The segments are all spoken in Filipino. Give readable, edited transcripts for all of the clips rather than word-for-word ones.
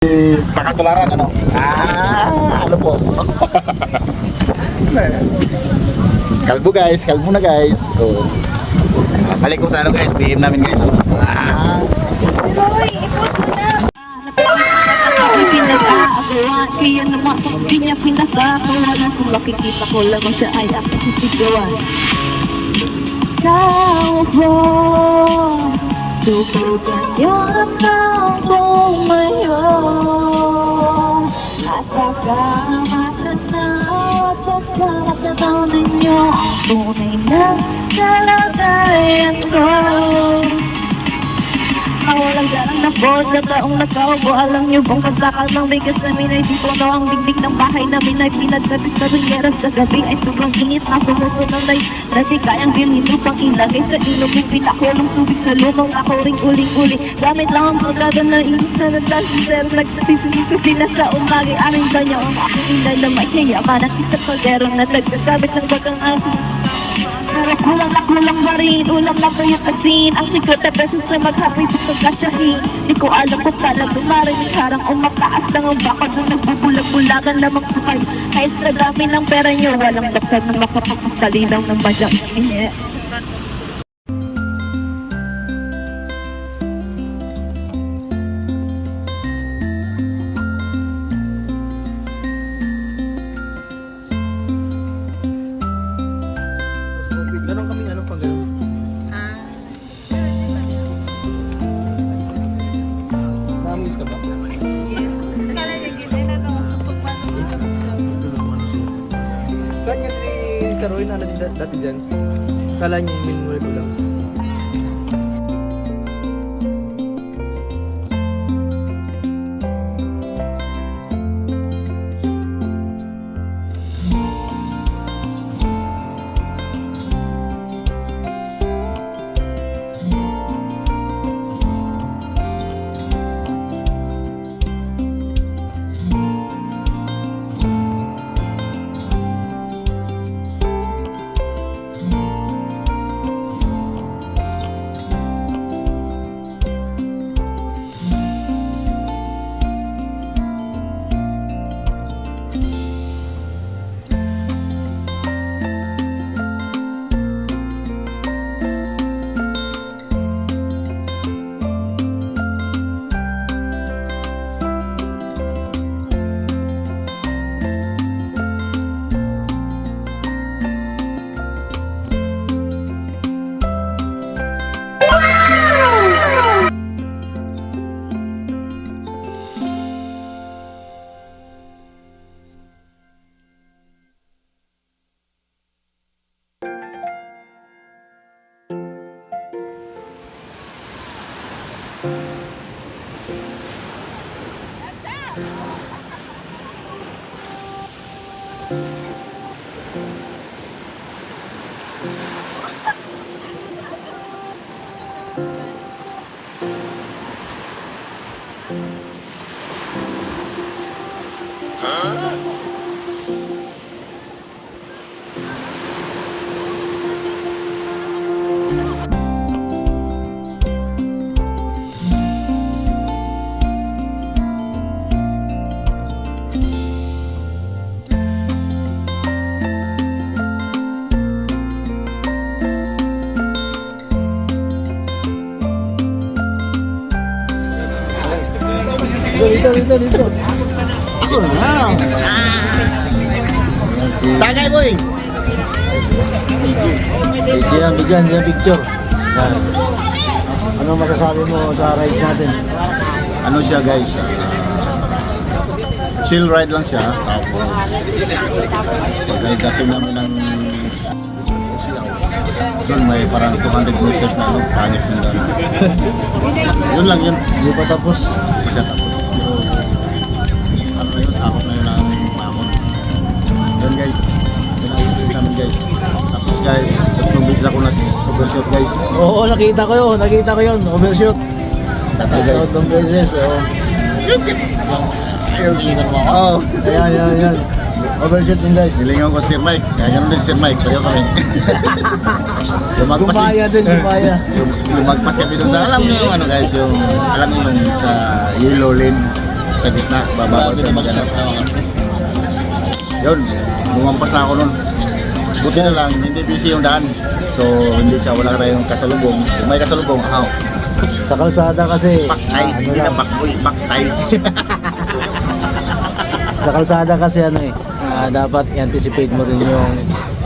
Pakatularan, ano? Ano po? Kalbo guys, kalbo na guys. So, balik ko sa ano guys, BM namin guys. Kaya naman hindi niya pinagkakawalan. Kung makikita ko lamang siya ay ako sisigawan. Tao ko, subukan niyo naman kung ngayon. At pagkamatan na at pagkakataw ninyo ang tunay na kalagayan ko. Walang garang na boss sa taong nagkaubo. Alam niyo bang pagtakal ng bigas namin ay di puno. Ang biglig ng bahay namin ay pinagkabit sa ringeras. Sa gabi ay sobrang init na pumupunan ay dati kayang bilhin upang ilagay sa ilog. Yung pinakulong tubig sa lumang ako ring uling-uli. Gamit lang ang pagkada na init na naglasisero. Nagsasisito sila sa umagi. Aring ganyo ang aking inday na may yayaman. At isang kalderong na nagkakabit ng bagang aking kulang na kulang ba rin, ulam na ba yung asin? Ang sikot na beses na maghapoy sa pagkasyahin. Di ko alam kung talang dumarinig. Harang umataas lang ang bakod na nagbubulag-bulagan lamang sakay. Kahit sa dami ng pera nyo, walang doktor na makapagpagsalinaw ng badyang inye. Ganon kami ano pag gano'n. Namiss ka ba? Yes. Kala nagkita na ito pagpano sa siya. Kahit nga si Sir Roy na dati dyan, kala niya yung minumulit ko lang. Dito. Tagay boy! Bigyan picture. Yan. Ano masasabi mo sa rides natin? Ano siya guys? Chill ride lang siya. Tapos, pagkaidating namin ng doon may parang 200 meters na ano, panic yung gano'n. Yun lang yun. Hindi pa tapos. Siya tapos. Ano na yun, takot na yun ang mamon. Yun guys. Yun ang experience namin guys. Tapos guys, tatlong beses ako na overshoot guys. Oo, nakita ko yun. Overshoot. Tatlo guys. Tatlong beses. Oo. Oh. Ayan. Overshoot din guys. Silingan ko si Sir Mike. Kaya ganun din si Sir Mike. Pareho kami. Gumaya din, gumaya. Lumagpas kami doon sa, alam niyo yung ano guys, yung, alam niyo yung sa yellow lane. sa gitna, bababa Grabe tayo naman siya. magana. Yun, lumampas na ako nun. Buti na lang, hindi busy yung daan. So, hindi siya, wala tayong kasalubong. Kung may kasalubong, Sa kalsada kasi, paktay, hindi na pakboy, paktay. sa kalsada kasi dapat i-anticipate mo rin yung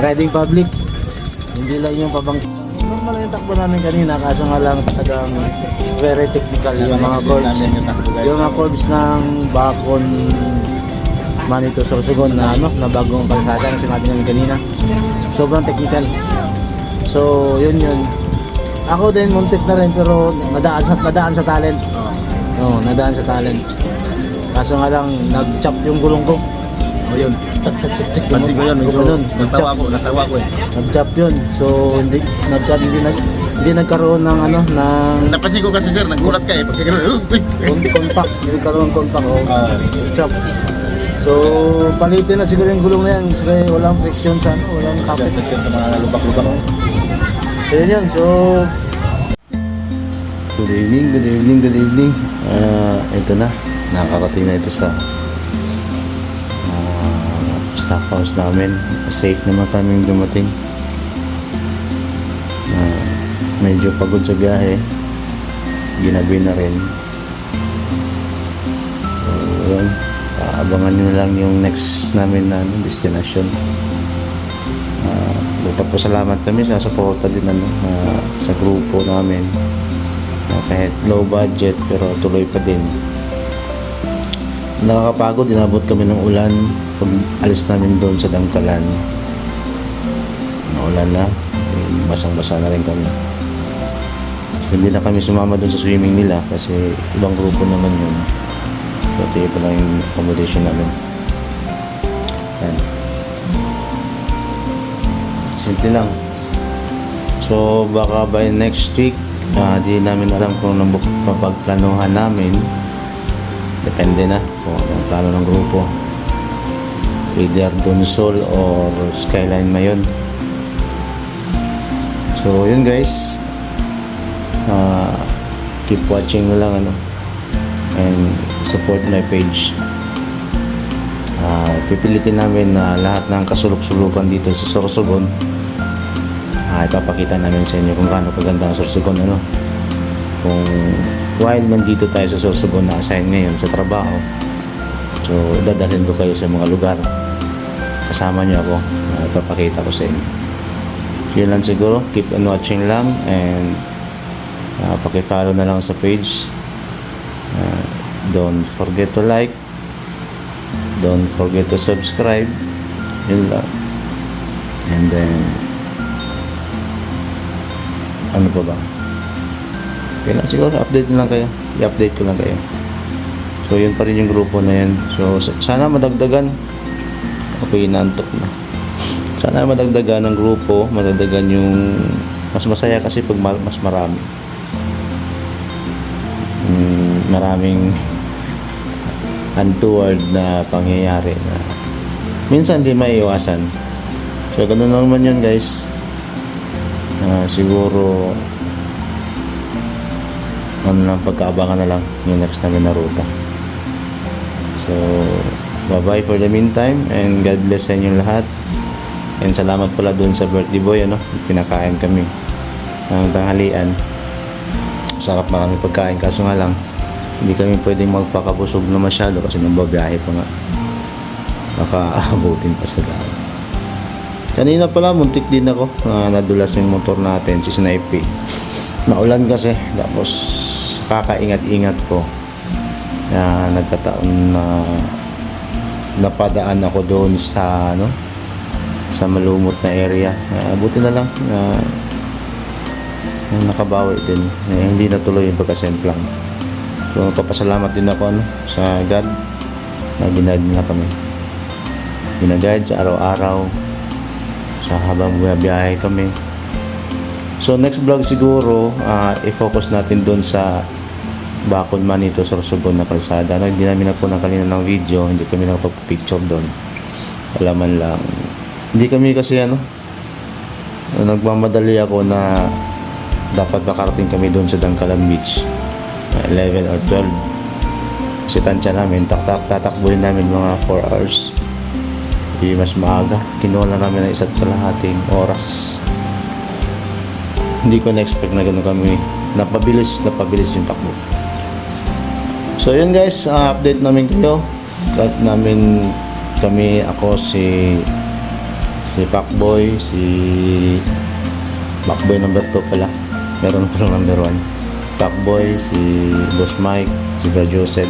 riding public. Hindi lang yung pabang... Normal lang yung takbo namin kanina, kaso nga lang talagang very technical yung mga curves. namin yung takbo, guys. Yung mga curves ng Bacon Manito Sorsogon na na bagong kalsada na sinabi namin kanina. Sobrang technical. So, yun. Ako din muntik na rin pero nadaan sa talent. Oo, nadaan sa talent. Kaso nga lang nag-chop yung gulong ko. O yun. Pansin ko yun, medyo natawa ko eh. Nag-chop yun. So hindi nagkaroon ng ng Napansin ko kasi sir, nagulat ka eh. Pagkakaroon, contact. Hindi nagkaroon ng contact. Nag-chop. So palitin na siguro yung gulong na yan. Kasi walang friction sa walang kapit. sa mga lubak-lubak. So yun. So good evening. Ito na. Nakakarating na ito sa staff house namin. Safe naman kaming dumating. Medyo pagod sa biyahe. Ginabi na rin. So, yun. Abangan nyo lang yung next namin na destination. Pasalamat kami sa suporta din sa grupo namin. Kahit low budget pero tuloy pa din. Nakakapagod, inabot kami ng ulan pag alis namin doon sa Dangkalan. Naulan na, basang-basa na rin kami. So, hindi na kami sumama doon sa swimming nila kasi ibang grupo naman yun. So ito pa lang yung accommodation namin. Yan. Simple lang. So baka by next week, di namin alam kung mapagplanuhan namin. Depende na kung anong plano ng grupo. Either Donsol or Skyline Mayon. So yun guys, keep watching na lang and support my page. Pipilitin namin na lahat ng kasulok-sulukan dito sa Sorsogon, ipapakita namin sa inyo kung gaano kaganda ang Sorsogon. Kung while nandito tayo sa Sorsogon na assign ngayon sa trabaho, so dadalhin ko kayo sa mga lugar, kasama nyo ako, ipapakita ko sa inyo. Yun lang siguro, keep on watching lang and pakifollow na lang sa page. Don't forget to like, don't forget to subscribe. Yun lang. And then ano pa ba? Okay lang siguro, update na lang kayo. I-update ko lang kayo. So yun pa rin yung grupo na yan. So sana madagdagan. Okay, naantok na. Sana madagdagan ng grupo, madagdagan yung mas masaya kasi pag mas marami. Maraming untoward na pangyayari na minsan hindi maiiwasan. So ganun naman yun guys. Siguro pagkaabangan na lang yung next namin na ruta. So bye bye for the meantime and God bless sa inyo lahat. And salamat pala dun sa birthday boy, pinakain kami ng tanghalian. Sarap, marami pagkain, kaso nga lang hindi kami pwedeng magpakabusog na masyado kasi nagbabiyahe pa nga, baka abutin pa sa daan. Kanina pala muntik din ako, nadulas yung motor natin, si Snipe. Naulan kasi, tapos kakaingat-ingat ko na nagkataon na napadaan ako doon sa sa malumot na area. Buti na lang nakabawi din, hindi natuloy yung pagkasemplang. So papasalamat din ako sa God na ginide nila kami, ginagide sa araw-araw sa habang bumabiyahe kami. So next vlog siguro, i-focus natin doon sa Bacon Manito Sorsogon na kalsada. Hindi namin na po nakalina ng video, hindi kami nakapag-picture doon. Alaman lang, hindi kami kasi nagmamadali ako na dapat makarating kami doon sa Dangkalan Beach 11 or 12. Kasi tansya namin, tatakbuhin namin mga 4 hours. Di mas maaga. Kinuha na namin ng 1.5 oras. Hindi ko na-expect na gano'n kami. Napabilis yung takbo. So yun guys, update namin kayo. Ako, si Pacboy, si Pacboy number 2 pala. Meron pa lang number 1. Pacboy, si Boss Mike, si Brad Joseph.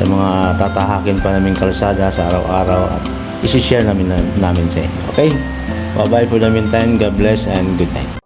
Sa mga tatahakin pa namin kalsada sa araw-araw at isi-share namin sa inyo. Okay? Bye-bye for the meantime. God bless and good night.